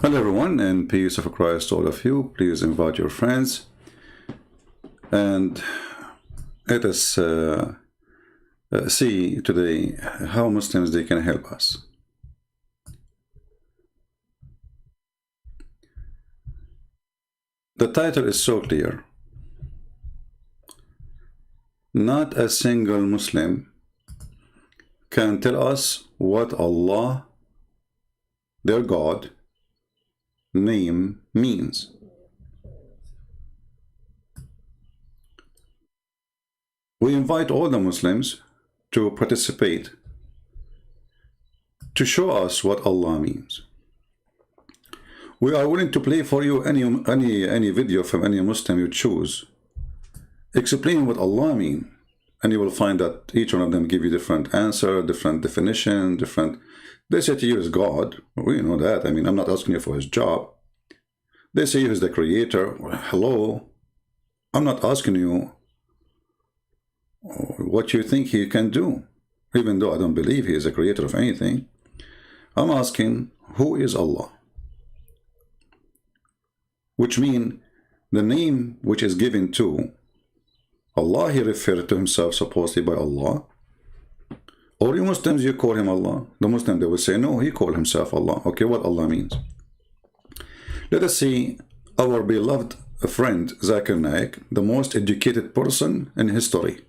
Hello everyone, and peace of Christ to all of you. Please invite your friends and let us see today how Muslims they can help us. The title is so clear. Not a single Muslim can tell us what Allah, their God, name means. We invite all the Muslims to participate to show us what Allah means. We are willing to play for you any video from any Muslim you choose explaining what Allah means, and you will find that each one of them give you different answer, different definition, different. They say to you is God. We know that. I mean, I'm not asking you for his job. They say he is the creator. Well, hello. I'm not asking you what you think he can do, even though I don't believe he is a creator of anything. I'm asking, who is Allah? Which means the name which is given to Allah, he referred to himself supposedly by Allah. Or you Muslims, you call him Allah. The Muslim, they will say, no, he called himself Allah. Okay, what Allah means. Let us see our beloved friend, Zakir Naik, the most educated person in history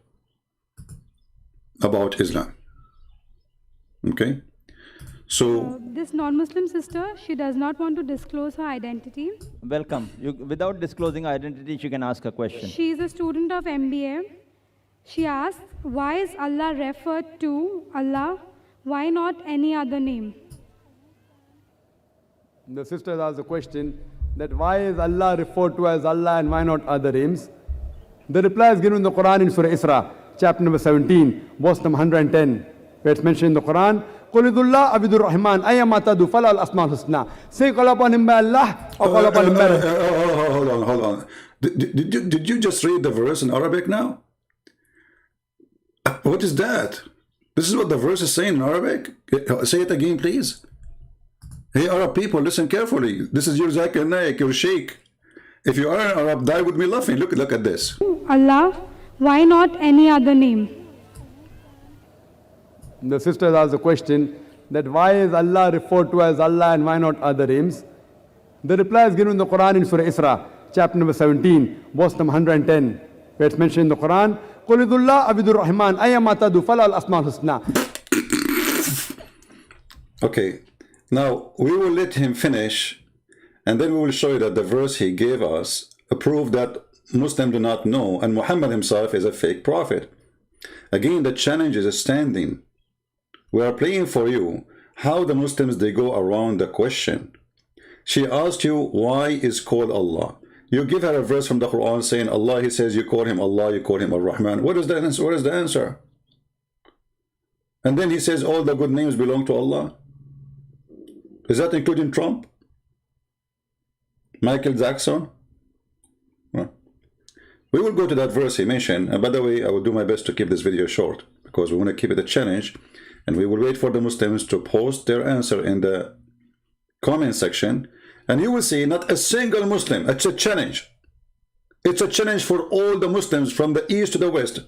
about Islam. Okay? So this non-Muslim sister, she does not want to disclose her identity. Welcome. Without disclosing identity, she can ask a question. She is a student of MBA. She asks, why is Allah referred to Allah? Why not any other name? The sister asked the question that why is Allah referred to as Allah and why not other names? The reply is given in the Quran in Surah Isra, chapter number 17, verse number 110, where it's mentioned in the Quran, قُلِ ذُو اللَّهِ عَبِدُ الرَّحْمَنِ أَيَّمَا تَدُوا فَلَا الْأَسْمَاءُ الْحُسْنَى. Say call upon him by Allah or call upon him by hold on. Did you just read the verse in Arabic now? What is that? This is what the verse is saying in Arabic. Say it again, please. Hey, Arab people, listen carefully. This is your Zakir Naik, your sheikh. If you are an Arab, die with me laughing. Look at this. Allah, why not any other name? The sister asked the question that why is Allah referred to as Allah and why not other names? The reply is given in the Quran in Surah Isra, chapter number 17, verse number 110, where it's mentioned in the Quran, قُلِ ذُو اللَّهِ عَبِدُ الرَّحْمَنِ أَيَّمَا تَدُوا فَلَا الْأَسْمَاءُ الْحُسْنَى. Okay, now we will let him finish, and then we will show you that the verse he gave us proved that Muslims do not know, and Muhammad himself is a fake prophet. Again, the challenge is standing. We are playing for you how the Muslims they go around the question. She asked you why is called Allah. You give her a verse from the Quran saying Allah, he says you call him Allah, you call him Ar-Rahman. What is the answer? What is the answer? And then he says all the good names belong to Allah. Is that including Trump? Michael Jackson? Well, we will go to that verse he mentioned. And by the way, I will do my best to keep this video short because we want to keep it a challenge. And we will wait for the Muslims to post their answer in the comment section. And you will see not a single Muslim. It's a challenge. It's a challenge for all the Muslims from the east to the west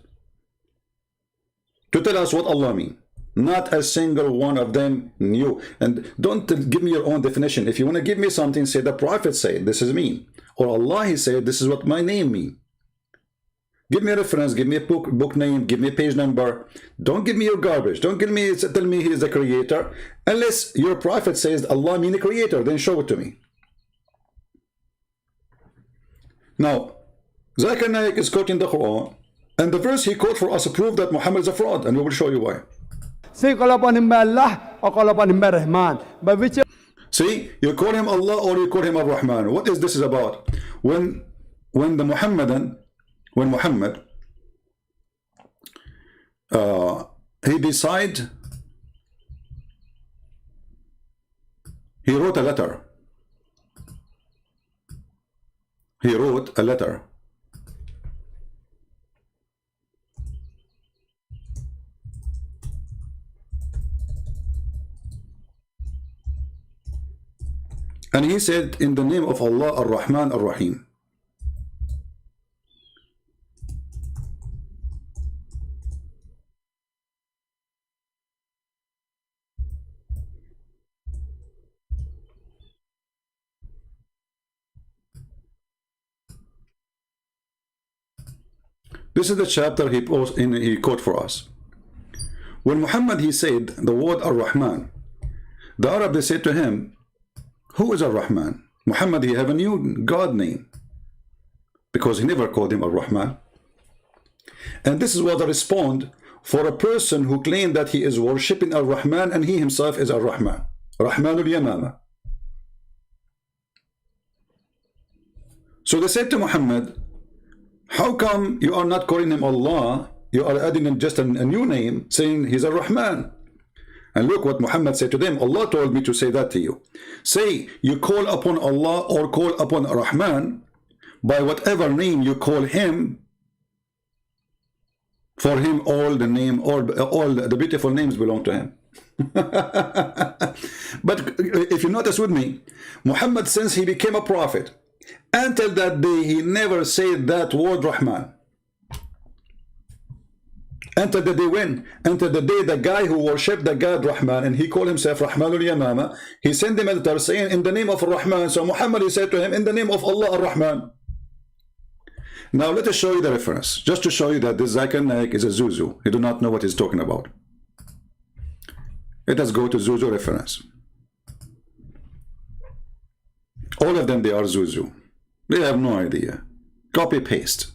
to tell us what Allah means. Not a single one of them knew. And don't give me your own definition. If you want to give me something, say the Prophet said this is mean. Or Allah, he said this is what my name means. Give me a reference, give me a book name, give me a page number. Don't give me your garbage. Don't tell me he is the creator. Unless your prophet says Allah means the creator, then show it to me. Now, Zakir Naik is quoting the Quran, and the verse he quoted for us proved that Muhammad is a fraud, and we will show you why. Say call upon him by Allah or call upon him by Rahman. By whichever. See, you call him Allah or you call him Ar-Rahman. What is this about? When Muhammad he decided, he wrote a letter. He wrote a letter. And he said, in the name of Allah, Ar-Rahman, Ar-Rahim. This is the chapter he quote for us. When Muhammad, he said the word Ar-Rahman, the Arab, they said to him, who is Ar-Rahman? Muhammad, he have a new God name, because he never called him Ar-Rahman. And this is what the response for a person who claimed that he is worshipping Ar-Rahman and he himself is Ar-Rahman, Rahmanul Yamama. So they said to Muhammad, how come you are not calling him Allah? You are adding in just a new name, saying he's Ar-Rahman. And look what Muhammad said to them. Allah told me to say that to you. Say, you call upon Allah or call upon Ar-Rahman by whatever name you call him. For him, all the name, all the beautiful names belong to him. But if you notice with me, Muhammad, since he became a prophet, until that day, he never said that word Rahman. Until the day when? Until the day the guy who worshipped the God Rahman, and he called himself Rahmanul Yamama, he sent him a letter saying, in the name of Rahman. So Muhammad, he said to him, in the name of Allah Ar-Rahman. Now let us show you the reference, just to show you that this Zakir Naik is a Zuzu. He do not know what he's talking about. Let us go to Zuzu reference. All of them, they are Zuzu. They have no idea. Copy-paste.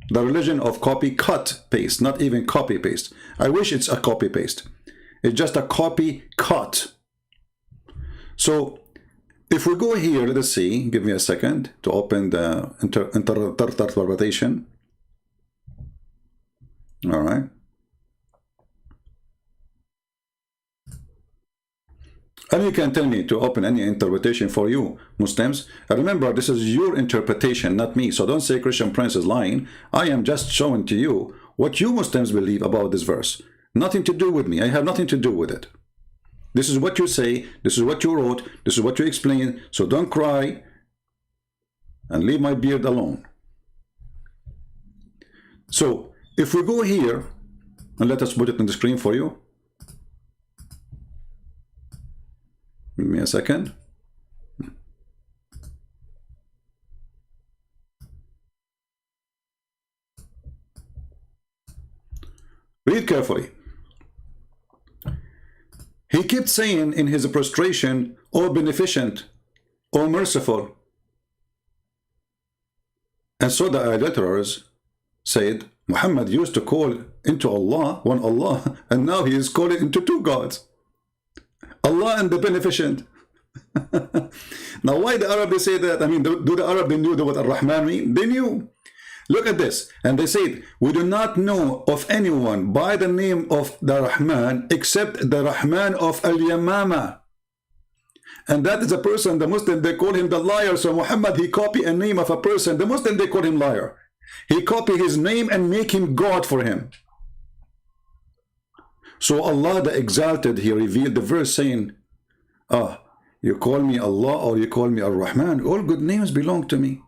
The religion of copy-cut-paste, not even copy-paste. I wish it's a copy-paste. It's just a copy-cut. So, if we go here, let us see, give me a second to open the interpretation. All right. And you can tell me to open any interpretation for you, Muslims. Remember, this is your interpretation, not me. So don't say Christian Prince is lying. I am just showing to you what you Muslims believe about this verse. Nothing to do with me. I have nothing to do with it. This is what you say. This is what you wrote. This is what you explain. So don't cry and leave my beard alone. So if we go here, and let us put it on the screen for you. Give me a second. Read carefully. He kept saying in his prostration, O beneficent, O merciful. And so the idolaters said, Muhammad used to call into Allah, one Allah, and now he is calling into two gods. Allah and the beneficent. Now why the Arab they say that? I mean, do the Arab they knew what Ar-Rahman mean? They knew. Look at this. And they said, we do not know of anyone by the name of the Rahman except the Rahman of Al-Yamama. And that is a person, the Muslim, they call him the liar. So Muhammad, he copied a name of a person. The Muslim, they call him liar. He copied his name and make him God for him. So Allah the Exalted, he revealed the verse saying, you call me Allah or you call me Ar-Rahman, all good names belong to me.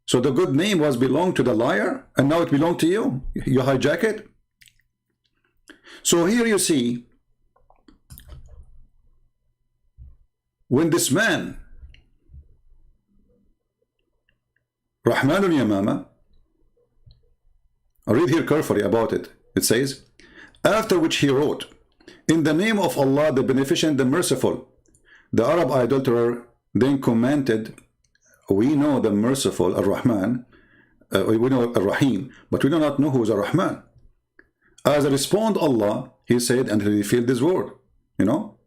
So the good name was belonged to the liar, and now it belongs to you. You hijack it. So here you see, when this man, Rahman al-Yamama, I read here carefully about it. It says, after which he wrote, in the name of Allah, the Beneficent, the Merciful. The Arab idolater then commented, we know the Merciful, Ar-Rahman, we know Ar-Rahim, but we do not know who is Ar-Rahman. As a respond Allah, he said, and he revealed this word, you know?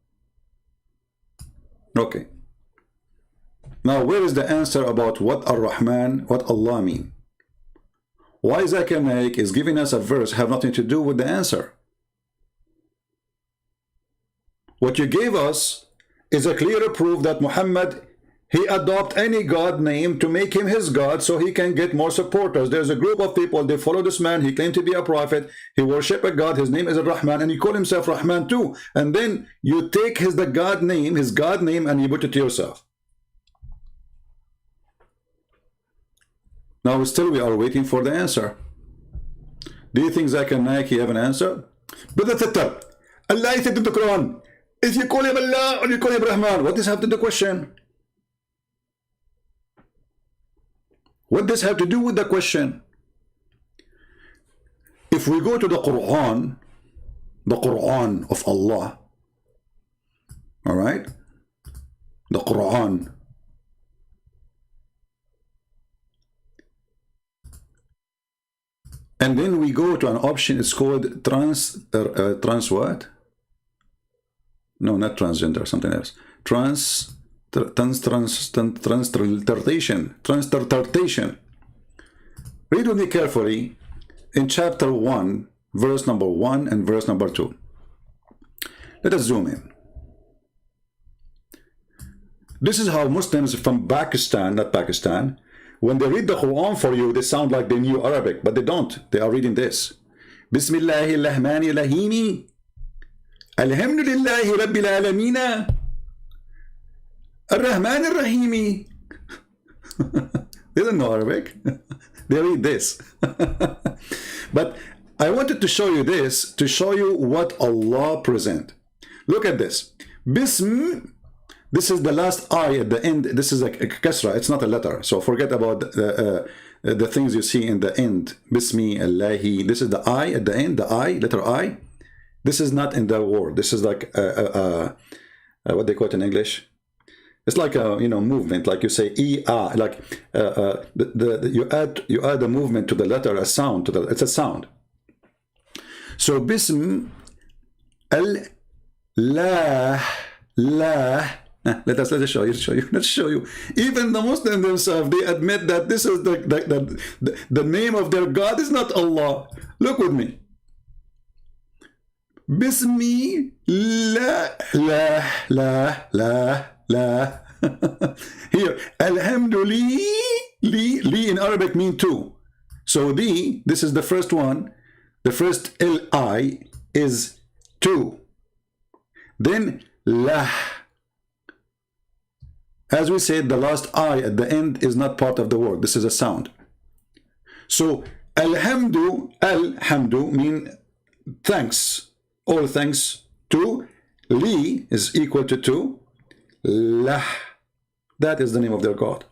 Okay. Now, where is the answer about what Ar-Rahman, what Allah mean? Why Zakir Naik is giving us a verse have nothing to do with the answer? What you gave us is a clear proof that Muhammad, he adopt any god name to make him his god so he can get more supporters. There's a group of people, they follow this man, he claimed to be a prophet, he worship a god, his name is Rahman, and he call himself Rahman too. And then you take his god name, and you put it to yourself. Now still we are waiting for the answer. Do you think Zakir Naik have an answer? Brother Tata, Allah said in the Quran, if you call him Allah or you call him Rahman, what does have to do with the question? What does have to do with the question? If we go to the Quran of Allah, all right, the Quran, and then we go to an option, it's called trans what? No, not transgender, something else. Transliteration. Read with me carefully in chapter 1, verse number 1 and verse number 2. Let us zoom in. This is how Muslims from Pakistan, not Pakistan, when they read the Quran for you, they sound like they knew Arabic, but they don't. They are reading this. Bismillahirrahmanirrahim. Alhamdulillahi Rabbil Alameen. Ar-Rahman Ar-Rahimi. They don't know Arabic. They read this. But I wanted to show you this, to show you what Allah present. Look at this. Bism. This is the last I at the end. This is a kasra. It's not a letter. So forget about the things you see in the end. Bismi, Allahi. This is the I at the end, the I, letter I. This is not in the word. This is like what they call it in English. It's like a movement, like you say e-a, like you add a movement to the letter, a sound to the. It's a sound. So bism al la. Let's show you. Let's show you. Even the Muslims themselves, they admit that this is the name of their God is not Allah. Look with me. Bismi la. Here, alhamdulillah, li in Arabic mean two. So this is the first one. The first li is two. Then lah. As we said, the last I at the end is not part of the word. This is a sound. So alhamdu mean thanks. All thanks to. Li is equal to two. Lah. That is the name of their God.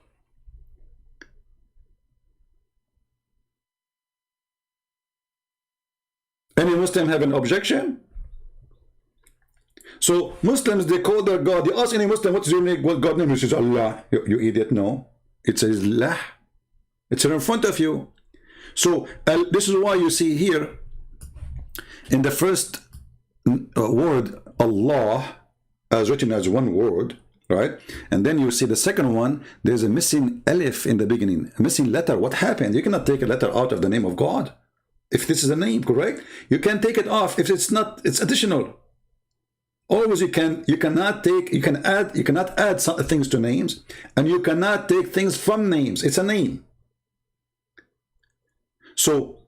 Any Muslim have an objection? So Muslims, they call their God. You ask any Muslim, what's your name? What God name? He says Allah. You idiot, no. It says Lah. It's in front of you. So this is why you see here in the first word Allah as written as one word, right? And then you see the second one, there's a missing alif in the beginning, a missing letter. What happened? You cannot take a letter out of the name of God. If this is a name, correct? You can take it off if it's not, it's additional. Always you cannot add some things to names, and you cannot take things from names. It's a name. So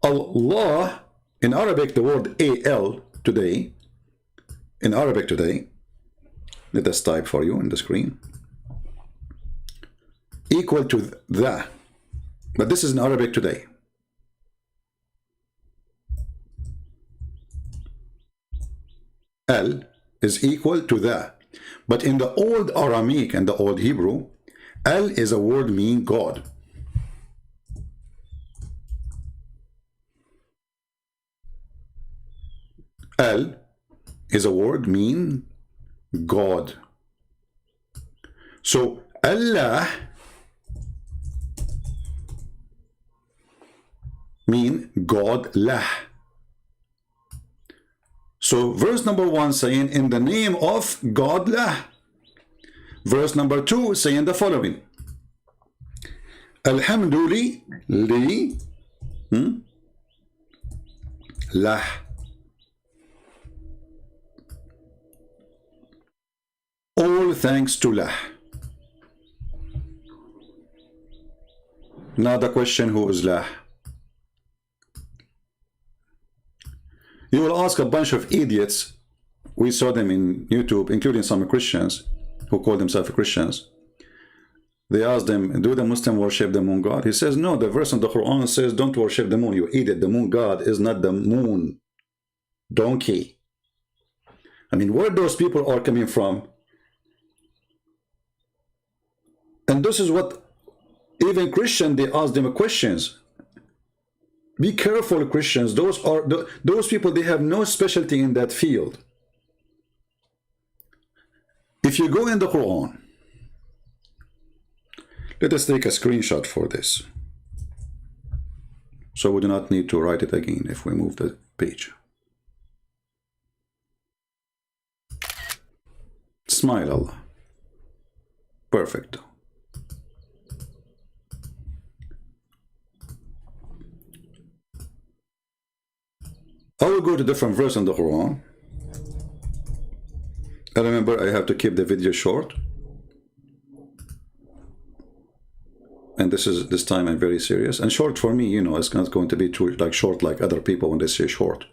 Allah, in Arabic, the word al today, in Arabic today, let us type for you on the screen, equal to the, but this is in Arabic today. Al is equal to the, but in the old Aramaic and the old Hebrew, Al is a word meaning God. Al is a word mean God. So Allah mean God lah. So verse number 1 saying in the name of God lah. Verse number 2 saying the following. Alhamdulillah li lah. All thanks to lah. Now the question, who is Lah? You will ask a bunch of idiots. We saw them in YouTube, including some Christians who call themselves Christians. They asked them, do the Muslim worship the moon god? He says, no, the verse in the Quran says, don't worship the moon. You idiot. The moon god is not the moon. Donkey. I mean, where those people are coming from? And this is what even Christians, they ask them questions. Be careful, Christians. Those people, they have no specialty in that field. If you go in the Quran, let us take a screenshot for this, so we do not need to write it again if we move the page. Smile, Allah. Perfect. I will go to different verse in the Quran. And remember, I have to keep the video short. And this time I'm very serious. And short for me, you know, it's not going to be too like short like other people when they say short.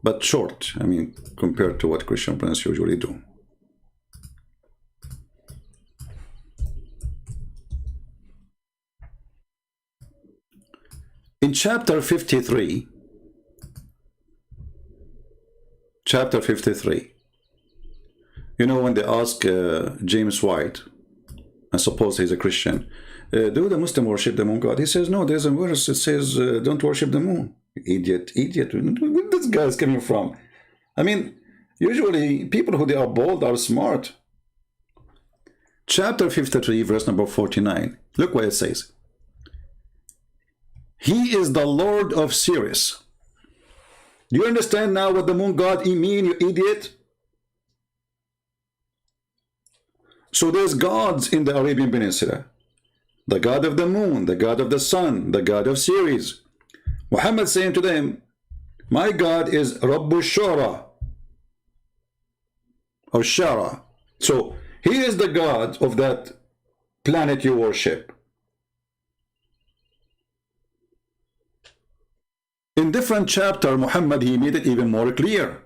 But short, I mean, compared to what Christian friends usually do. In chapter 53, you know, when they ask James White, I suppose he's a Christian, do the Muslim worship the moon god? He says, no, there's a verse that says, don't worship the moon. Idiot. Where this guy is coming from? I mean, usually people who they are bold are smart. Chapter 53, verse number 49. Look what it says. He is the Lord of Sirius. Do you understand now what the moon god mean, you idiot? So there's gods in the Arabian Peninsula. The god of the moon, the god of the sun, the god of Sirius. Muhammad saying to them, my God is Rabbu Shara, or Shara. So he is the god of that planet you worship. In different chapter, Muhammad, he made it even more clear.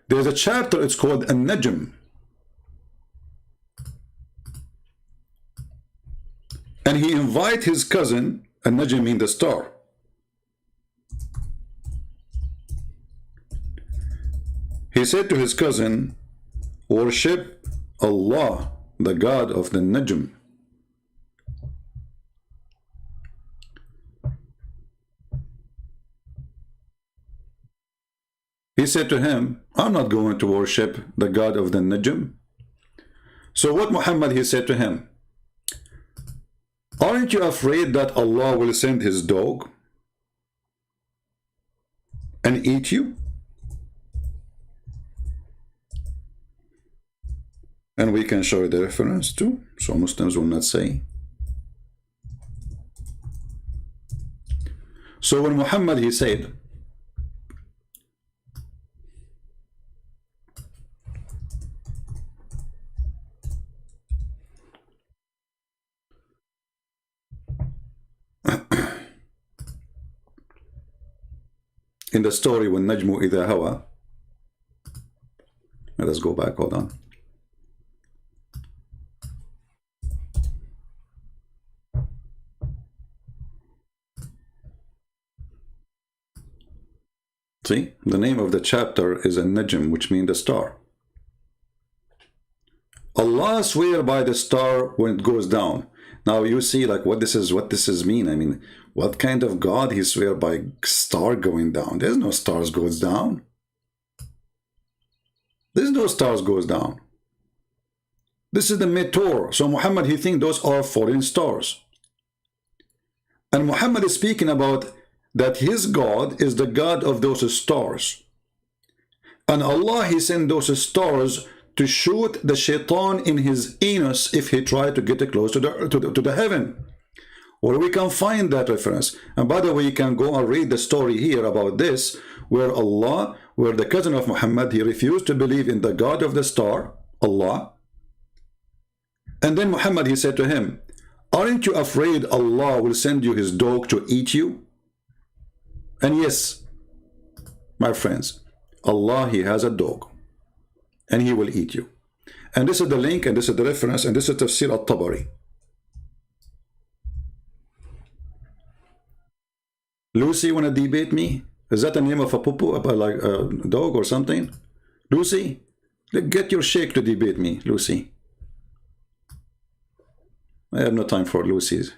There's a chapter, it's called An-Najm. And he invite his cousin, An-Najm means the star. He said to his cousin, worship Allah, the God of the Najm. He said to him, I'm not going to worship the God of the Najm. So what Muhammad, he said to him, aren't you afraid that Allah will send his dog and eat you? And we can show the reference too, so Muslims will not say. So when Muhammad, he said, in the story when Najmu Idha Hawa, let us go back, hold on. See, the name of the chapter is An-Najm, which means the star. Allah swear by the star when it goes down. Now you see like what this is mean. I mean, what kind of God he swear by star going down? There's no stars goes down. There's no stars goes down. This is the meteor. So Muhammad, he think those are foreign stars. And Muhammad is speaking about that his God is the God of those stars. And Allah, he sent those stars to shoot the shaitan in his anus if he tried to get close to the heaven. Or we can find that reference. And by the way, you can go and read the story here about this, where the cousin of Muhammad, he refused to believe in the God of the star, Allah. And then Muhammad, he said to him, Aren't you afraid Allah will send you his dog to eat you? And yes, my friends, Allah, he has a dog and he will eat you. And this is the link, and this is the reference, and this is Tafsir al-Tabari. Lucy, wanna debate me? Is that the name of a poo-poo, like a dog or something? Lucy, get your sheikh to debate me, Lucy. I have no time for Lucy's.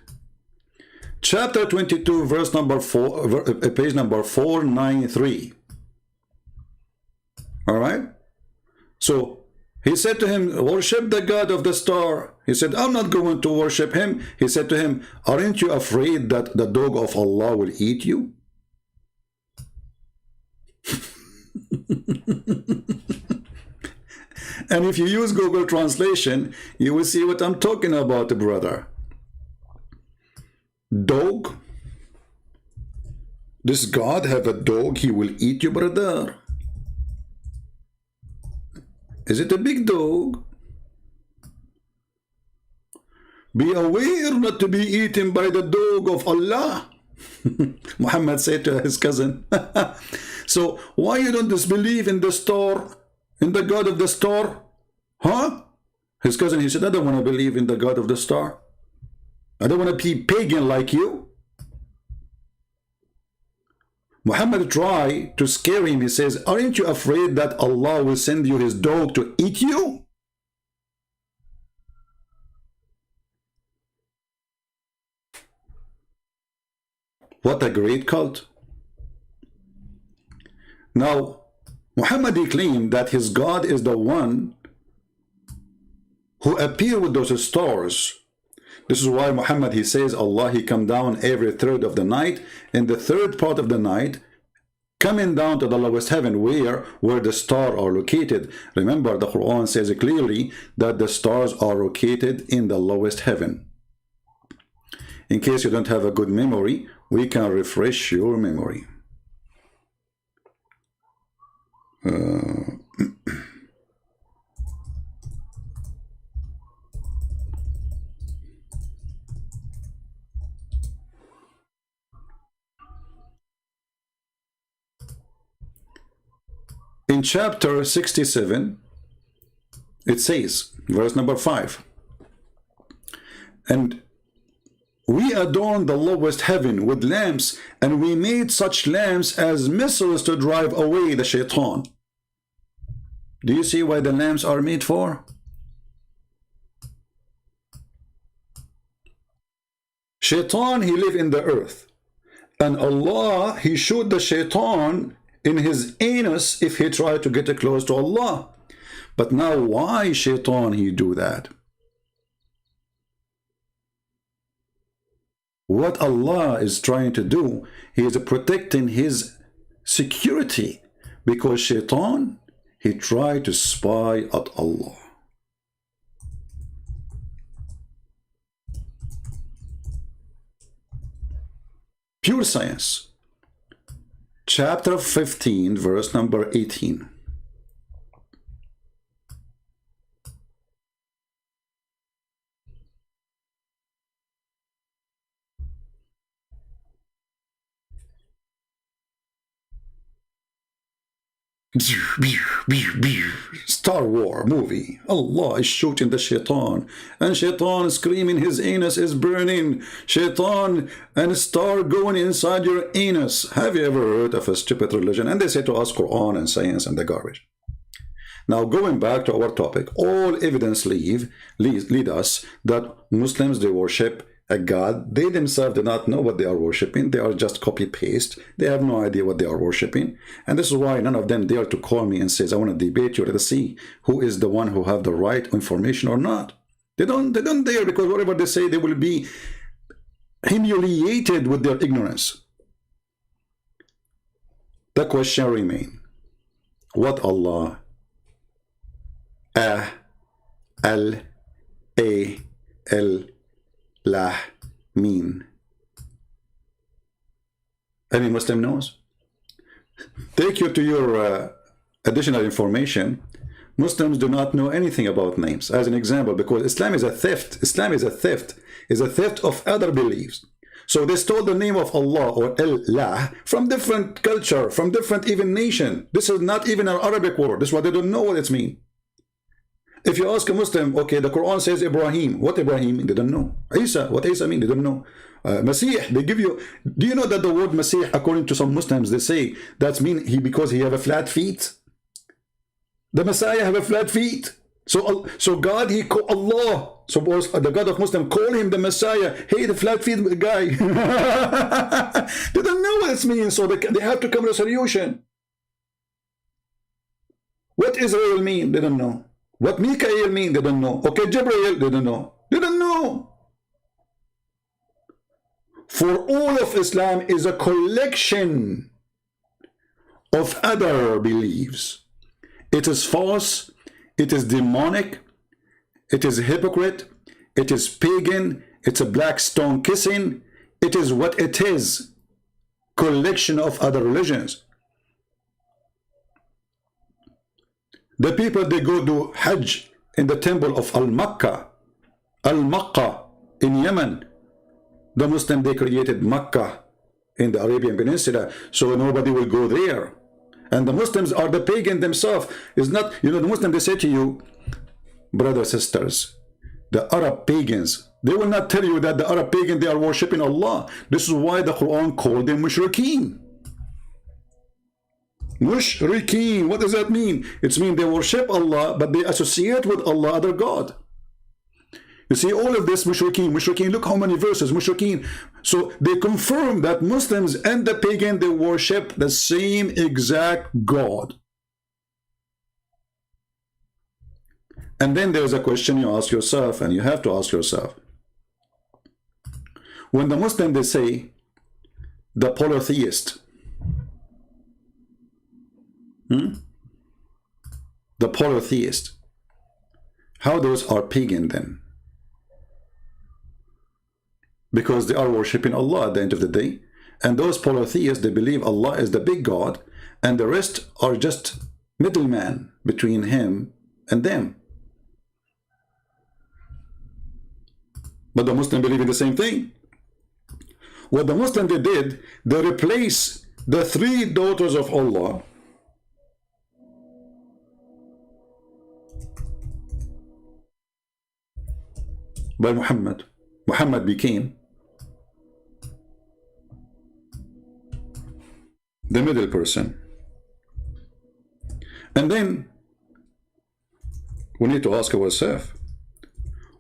Chapter 22, verse number 4, page number 493. All right? So, he said to him, worship the God of the star. He said, I'm not going to worship him. He said to him, aren't you afraid that the dog of Allah will eat you? And if you use Google Translation, you will see what I'm talking about, brother. Dog? Does God have a dog? He will eat you, brother. Is it a big dog? Be aware not to be eaten by the dog of Allah. Muhammad said to his cousin. So why you don't disbelieve in the star, in the God of the star? Huh? His cousin, he said, I don't want to believe in the God of the star. I don't want to be pagan like you. Muhammad tried to scare him. He says, aren't you afraid that Allah will send you his dog to eat you? What a great cult. Now, Muhammad claimed that his God is the one who appeared with those stars. This is why Muhammad, he says, Allah, he come down every third of the night. In the third part of the night, coming down to the lowest heaven, where the stars are located. Remember, the Quran says clearly that the stars are located in the lowest heaven. In case you don't have a good memory, we can refresh your memory. In chapter 67, it says, verse number 5, and we adorned the lowest heaven with lamps, and we made such lamps as missiles to drive away the shaitan. Do you see why the lamps are made for? Shaitan, he live in the earth, and Allah, he shoot the shaitan in his anus if he tried to get close to Allah. But now why shaitan he do that? What Allah is trying to do, he is protecting his security, because shaitan, he tried to spy at Allah. Pure science. Chapter 15, verse number 18. Star Wars movie. Allah is shooting the shaitan, and shaitan screaming his anus is burning. Shaitan and star going inside your anus. Have you ever heard of a stupid religion? And they say to us Quran and science and the garbage. Now going back to our topic, all evidence lead us that Muslims, they worship a God. They themselves do not know what they are worshipping. They are just copy-paste. They have no idea what they are worshipping. And this is why none of them dare to call me and says, I want to debate you. Let us see who is the one who have the right information or not. They don't dare, because whatever they say, they will be humiliated with their ignorance. The question remains, what Allah, L, A, L, lah mean? Any Muslim knows? Take you to your additional information. Muslims do not know anything about names. As an example, because Islam is a theft. Islam is a theft. Is a theft of other beliefs. So they stole the name of Allah or Allah from different culture, from different even nation. This is not even an Arabic word. This is what they don't know what it means. If you ask a Muslim, okay, the Quran says Ibrahim. What Ibrahim? They don't know. Isa, what Isa mean? They don't know. Masih, they give you. Do you know that the word Masih, according to some Muslims, they say that's mean because he have a flat feet. The Messiah have a flat feet. So God, he call Allah. Suppose the God of Muslim call him the Messiah. Hey, the flat feet guy. They don't know what it means, so they have to come to a solution. What Israel mean? They don't know. What Mikael mean? They don't know. Okay, Jibreel, they don't know. They don't know. For all of Islam is a collection of other beliefs. It is false, it is demonic, it is hypocrite, it is pagan, it's a black stone kissing, it is what it is. Collection of other religions. The people, they go to Hajj in the temple of Al-Makkah in Yemen. The Muslim, they created Makkah in the Arabian Peninsula, so nobody will go there. And the Muslims are the pagan themselves. It's not, you know, the Muslim, they say to you, brothers, sisters, the Arab pagans, they will not tell you that the Arab pagan, they are worshipping Allah. This is why the Quran called them mushrikeen. Mushrikeen, what does that mean? It means they worship Allah, but they associate with Allah other God. You see, all of this mushrikeen, look how many verses, mushrikeen. So they confirm that Muslims and the pagan, they worship the same exact God. And then there's a question you ask yourself, and you have to ask yourself. When the Muslim, they say, the polytheist, the polytheist, how those are pagan then? Because they are worshipping Allah at the end of the day. And those polytheists, they believe Allah is the big God, and the rest are just middlemen between him and them. But the Muslims believe in the same thing. What the Muslims they did, they replaced the three daughters of Allah by Muhammad. Muhammad became the middle person. And then we need to ask ourselves,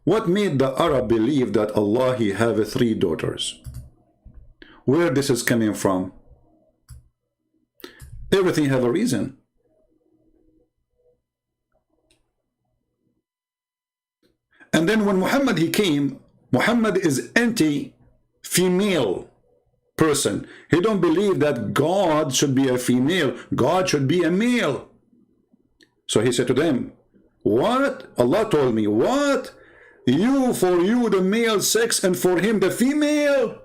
what made the Arab believe that Allah, he have three daughters? Where this is coming from? Everything have a reason. And then when Muhammad, he came, Muhammad is anti-female person. He don't believe that God should be a female. God should be a male. So he said to them, what? Allah told me, what? For you the male sex and for him the female?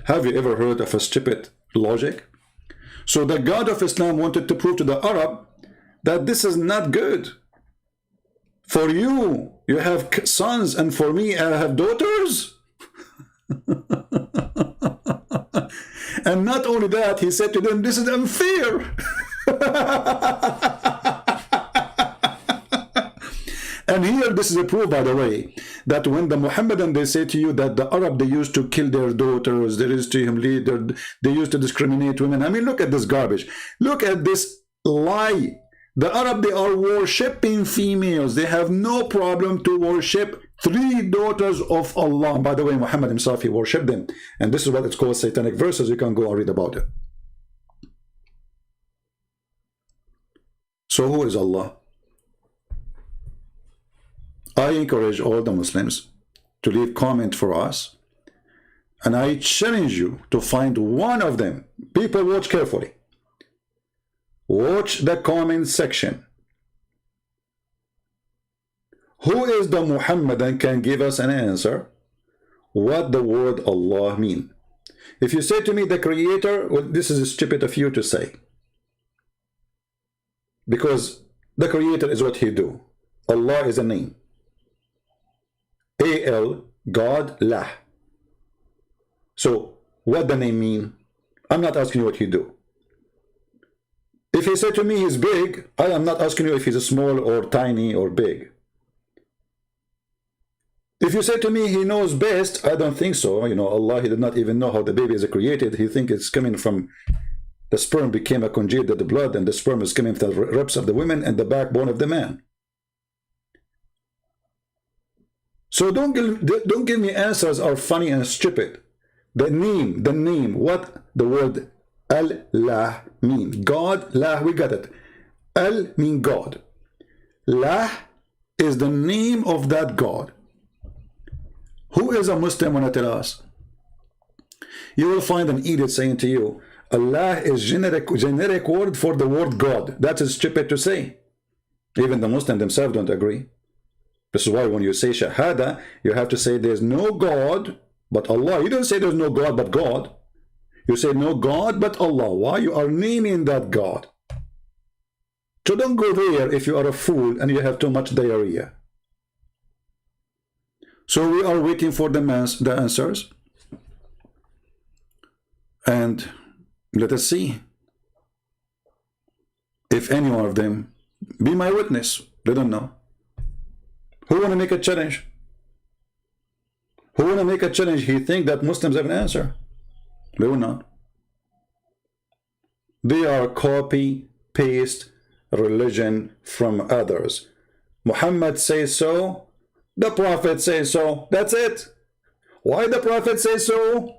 Have you ever heard of a stupid logic? So the God of Islam wanted to prove to the Arab that this is not good. For you, you have sons, and for me, I have daughters. And not only that, he said to them, this is unfair. And here, this is a proof, by the way, that when the Mohammedan, they say to you that the Arab, they used to kill their daughters, they used to humiliate, they used to discriminate women. I mean, look at this garbage. Look at this lie. The Arab, they are worshipping females. They have no problem to worship three daughters of Allah. By the way, Muhammad himself, he worshipped them. And this is what it's called satanic verses. You can go and read about it. So who is Allah? I encourage all the Muslims to leave comment for us. And I challenge you to find one of them. People, watch carefully. Watch the comment section. Who is the Muhammadan can give us an answer what the word Allah mean? If you say to me the creator, well, this is stupid of you to say. Because the creator is what he do. Allah is a name. A-L, God, Lah. So, what the name mean? I'm not asking you what he do. If he said to me he's big, I am not asking you if he's small or tiny or big. If you say to me he knows best, I don't think so. You know, Allah, he did not even know how the baby is created. He think it's coming from the sperm became a congealed of the blood, and the sperm is coming from the ribs of the women and the backbone of the man. So don't give me answers are funny and stupid. The name, what the word Allah mean? God, Lah, we got it. Al mean God. Lah is the name of that God. Who is a Muslim when I tell us? You will find an edict saying to you, Allah is generic word for the word God. That is stupid to say. Even the Muslims themselves don't agree. This is why when you say Shahada, you have to say there's no God but Allah. You don't say there's no God but God. You say no God but Allah. Why? You are naming that God. So don't go there if you are a fool and you have too much diarrhea. So we are waiting for the answers. And let us see if any one of them be my witness. They don't know. Who want to make a challenge? Who want to make a challenge? He think that Muslims have an answer. They will not. They are copy, paste religion from others. Muhammad says so. The Prophet says so. That's it. Why the Prophet says so?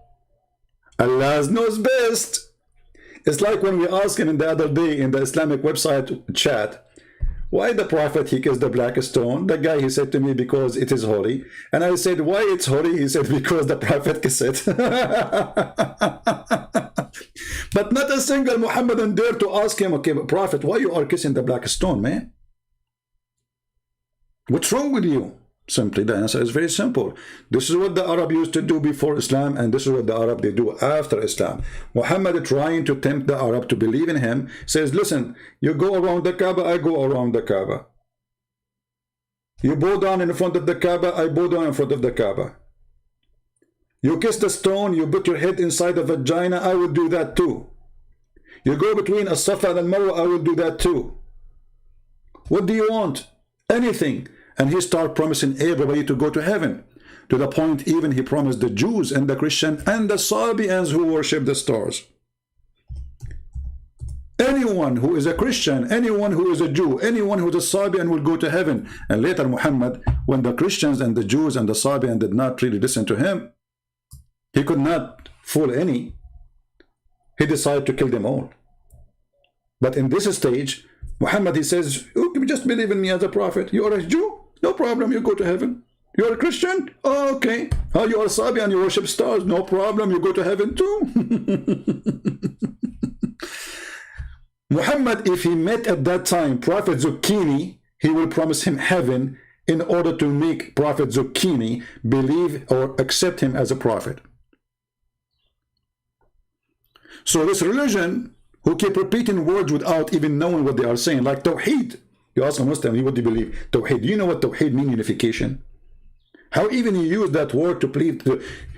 Allah knows best. It's like when we asked him the other day in the Islamic website chat, why the Prophet he kissed the black stone? The guy, he said to me, because it is holy. And I said, why it's holy? He said, because the Prophet kissed it. But not a single Muhammadan dare to ask him, okay, but Prophet, why you are kissing the black stone, man? What's wrong with you? Simply, the answer is very simple. This is what the Arab used to do before Islam, and this is what the Arab they do after Islam. Muhammad trying to tempt the Arab to believe in him, says, listen, you go around the Kaaba, I go around the Kaaba. You bow down in front of the Kaaba, I bow down in front of the Kaaba. You kiss the stone, you put your head inside the vagina, I will do that too. You go between As-Safa and Al-Marwa, I will do that too. What do you want? Anything. And he started promising everybody to go to heaven. To the point even he promised the Jews and the Christians and the Sabians who worship the stars. Anyone who is a Christian, anyone who is a Jew, anyone who is a Sabian will go to heaven. And later Muhammad, when the Christians and the Jews and the Sabian did not really listen to him, he could not fool any. He decided to kill them all. But in this stage, Muhammad, he says, you just believe in me as a prophet. You are a Jew? No problem, you go to heaven. You are a Christian? Oh, okay. Oh, you are a Sabian, you worship stars? No problem, you go to heaven too. Muhammad, if he met at that time Prophet Zucchini, he will promise him heaven in order to make Prophet Zucchini believe or accept him as a prophet. So this religion, who keep repeating words without even knowing what they are saying, like Tawheed. You ask a Muslim, what do you believe? Tawheed. Do you know what Tawheed means? Unification. How even you use that word to plead?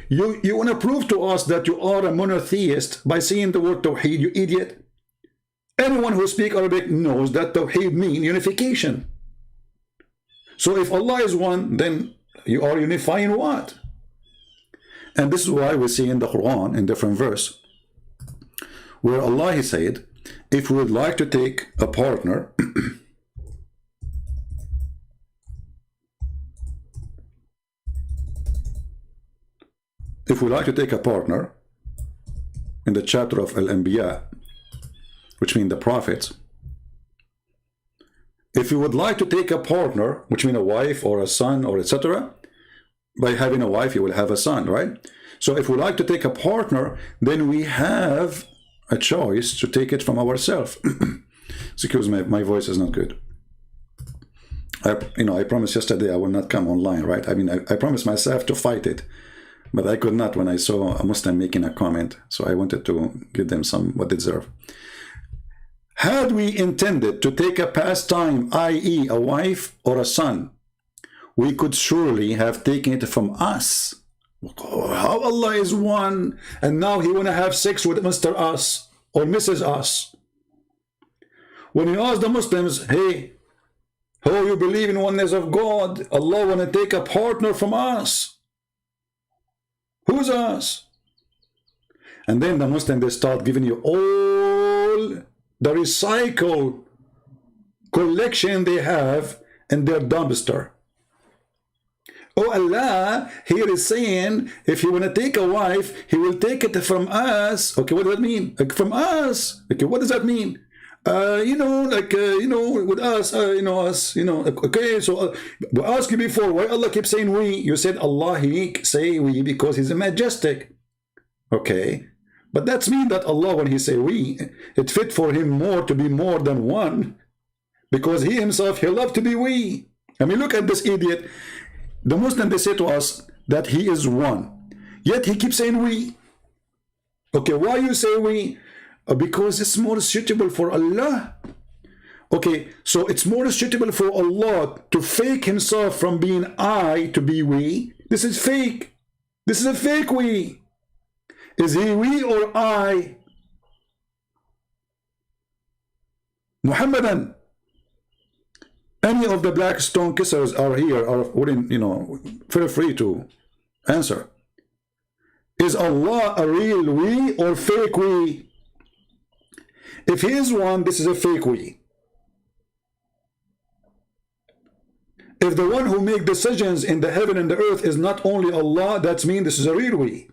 You want to prove to us that you are a monotheist by saying the word Tawheed, you idiot. Anyone who speaks Arabic knows that Tawheed means unification. So if Allah is one, then you are unifying what? And this is why we see in the Quran, in different verse, where Allah, he said, if we would like to take a partner, if we like to take a partner, in the chapter of Al-Anbiya, which means the prophets, if you would like to take a partner, which means a wife or a son or etc., by having a wife you will have a son, right? So if we like to take a partner, then we have a choice to take it from ourselves. Excuse me, my voice is not good. I promised yesterday I will not come online, right? I mean, I promised myself to fight it, but I could not when I saw a Muslim making a comment. So I wanted to give them some what they deserve. Had we intended to take a pastime, i.e. a wife or a son, we could surely have taken it from us. How Allah is one, and now he want to have sex with Mr. Us or Mrs. Us. When you ask the Muslims, hey, how you believe in oneness of God, Allah want to take a partner from us. Who's us? And then the Muslims, they start giving you all the recycle collection they have in their dumpster. Oh, Allah here is saying, if you want to take a wife, he will take it from us. Okay, what does that mean? Like, from us. Okay, what does that mean? With us, okay, so we asked you before, why Allah keeps saying we? You said Allah, he say we because he's a majestic. Okay, but that's mean that Allah, when he say we, it fit for him more to be more than one, because he himself, he loved to be we. I mean, look at this idiot. The Muslim, they say to us that he is one, yet he keeps saying we. Okay, why you say we? Because it's more suitable for Allah. Okay, so it's more suitable for Allah to fake himself from being I to be we. This is fake. This is a fake we. Is he we or I? Muhammadan. Any of the black stone kissers are here, are wouldn't, feel free to answer. Is Allah a real we or fake we? If he is one, this is a fake we. If the one who makes decisions in the heaven and the earth is not only Allah, that means this is a real we.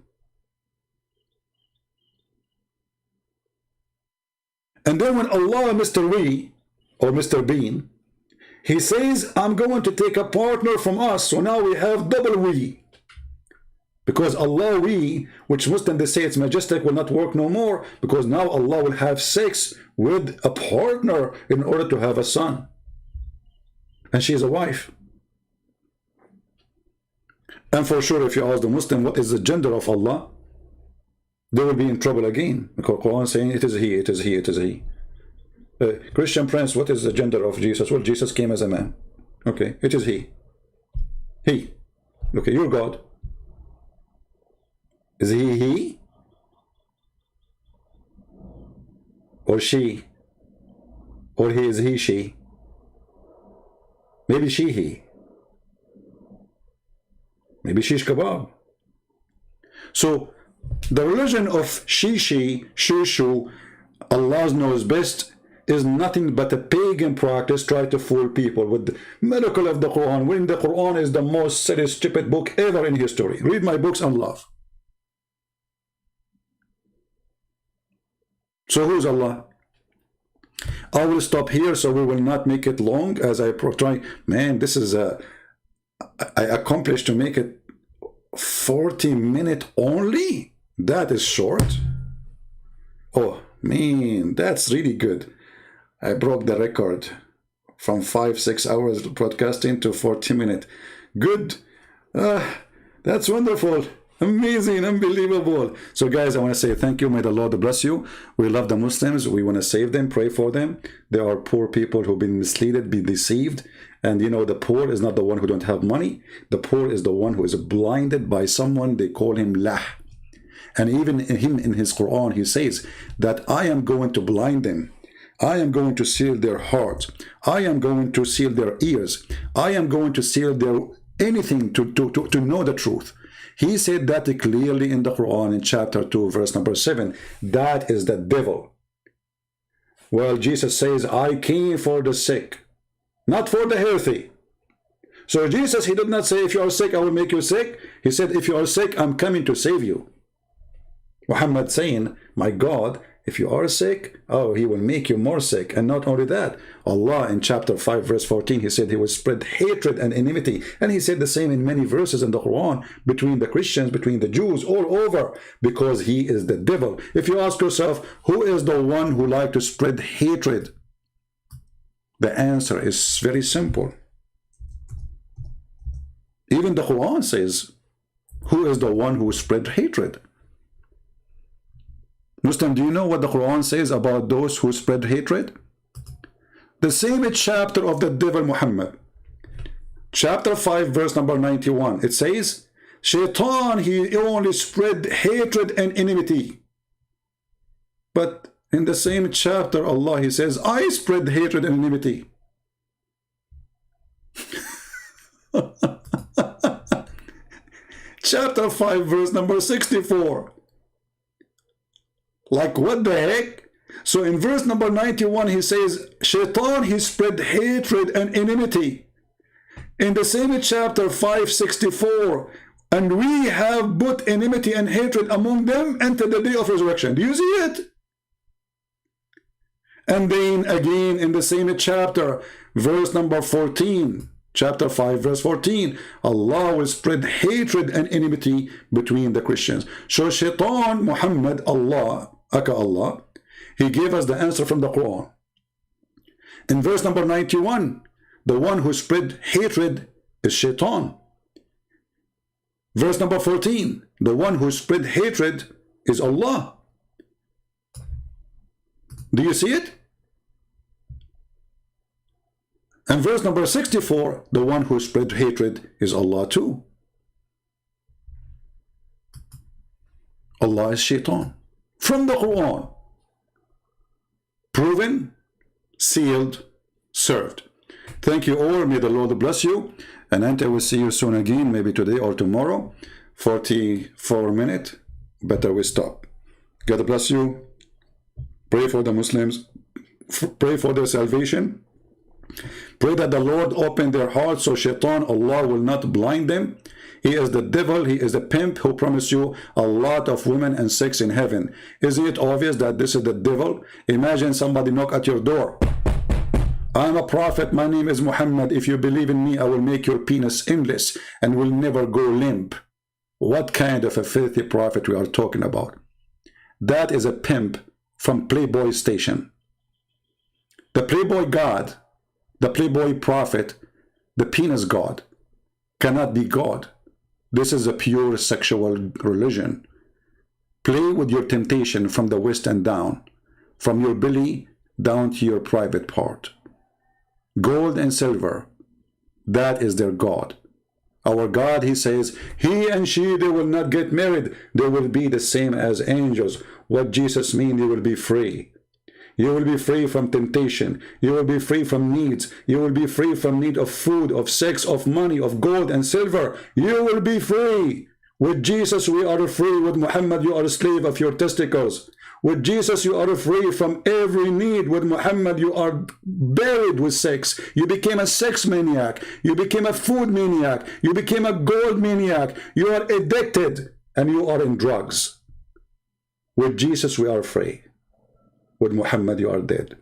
And then when Allah, Mr. We, or Mr. Bean, he says, I'm going to take a partner from us, so now we have double we. Because Allah we, which Muslims they say it's majestic, will not work no more, because now Allah will have sex with a partner in order to have a son. And she is a wife. And for sure, if you ask the Muslim what is the gender of Allah, they will be in trouble again. Because Quran saying it is he, it is he, it is he. Christian Prince, what is the gender of Jesus? Well, Jesus came as a man. Okay, it is he. He. Okay, you're God. Is he? Or she? Or he is he, she? Maybe she, he. Maybe shish kebab. So, the religion of she, shu, Allah knows best, is nothing but a pagan practice try to fool people with the miracle of the Quran, when the Quran is the most silly, stupid book ever in history. Read my books on love. So who's Allah? I will stop here so we will not make it long as I try. Man, this is I accomplished to make it 40-minute only. That is short. Oh man, that's really good. I broke the record from 5-6 hours broadcasting to 40-minute. Good. That's wonderful. Amazing, unbelievable. So guys, I want to say thank you. May the Lord bless you. We love the Muslims. We want to save them, pray for them. There are poor people who've been misled, been deceived. And the poor is not the one who don't have money. The poor is the one who is blinded by someone. They call him lah. And even in his Quran, he says that I am going to blind them. I am going to seal their hearts. I am going to seal their ears. I am going to seal their anything to know the truth. He said that clearly in the Quran in chapter 2, verse number 7. That is the devil. Well, Jesus says, I came for the sick, not for the healthy. So Jesus, he did not say, if you are sick, I will make you sick. He said, if you are sick, I'm coming to save you. Muhammad saying, my God, if you are sick, oh, he will make you more sick. And not only that, Allah in chapter 5 verse 14, he said he will spread hatred and enmity. And he said the same in many verses in the Quran, between the Christians, between the Jews, all over, because he is the devil. If you ask yourself, who is the one who like to spread hatred? The answer is very simple. Even the Quran says, who is the one who spread hatred? Muslim, do you know what the Quran says about those who spread hatred? The same chapter of the devil Muhammad, chapter 5, verse number 91. It says, Shaitan, he only spread hatred and enmity. But in the same chapter, Allah, he says, I spread hatred and enmity. Chapter 5, verse number 64. Like, what the heck? So in verse number 91, he says, Shaitan, he spread hatred and enmity. In the same chapter 564, and we have put enmity and hatred among them until the day of resurrection. Do you see it? And then again in the same chapter, verse number 14, chapter 5, verse 14, Allah will spread hatred and enmity between the Christians. So Shaitan, Muhammad, Allah, Allah, he gave us the answer from the Quran. In verse number 91, the one who spread hatred is Shaitan. Verse number 14, the one who spread hatred is Allah. Do you see it? And verse number 64, the one who spread hatred is Allah too. Allah is Shaitan. From the Quran. Proven, sealed, served. Thank you all. May the Lord bless you. And I will see you soon again, maybe today or tomorrow. 44 minutes. Better we stop. God bless you. Pray for the Muslims. Pray for their salvation. Pray that the Lord open their hearts so Shaitan, Allah, will not blind them. He is the devil, he is a pimp who promised you a lot of women and sex in heaven. Isn't it obvious that this is the devil? Imagine somebody knock at your door. I'm a prophet, my name is Muhammad. If you believe in me, I will make your penis endless and will never go limp. What kind of a filthy prophet we are talking about? That is a pimp from Playboy station. The Playboy God, the Playboy prophet, the penis God cannot be God. This is a pure sexual religion. Play with your temptation from the waist and down, from your belly down to your private part. Gold and silver, that is their God. Our God, he says, he and she, they will not get married. They will be the same as angels. What Jesus means, they will be free. You will be free from temptation. You will be free from needs. You will be free from need of food, of sex, of money, of gold and silver. You will be free. With Jesus, we are free. With Muhammad, you are a slave of your testicles. With Jesus, you are free from every need. With Muhammad, you are buried with sex. You became a sex maniac. You became a food maniac. You became a gold maniac. You are addicted and you are in drugs. With Jesus, we are free. With Muhammad, you are dead.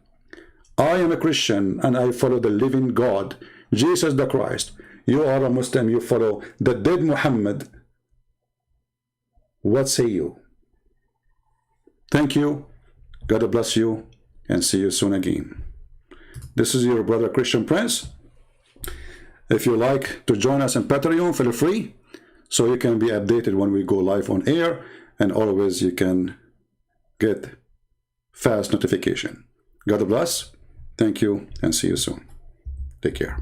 I am a Christian and I follow the living God, Jesus the Christ. You are a Muslim, you follow the dead Muhammad. What say you? Thank you. God bless you and see you soon again. This is your brother Christian Prince. If you like to join us on Patreon, feel free, so you can be updated when we go live on air, and always you can get fast notification. God bless. Thank you and see you soon. Take care.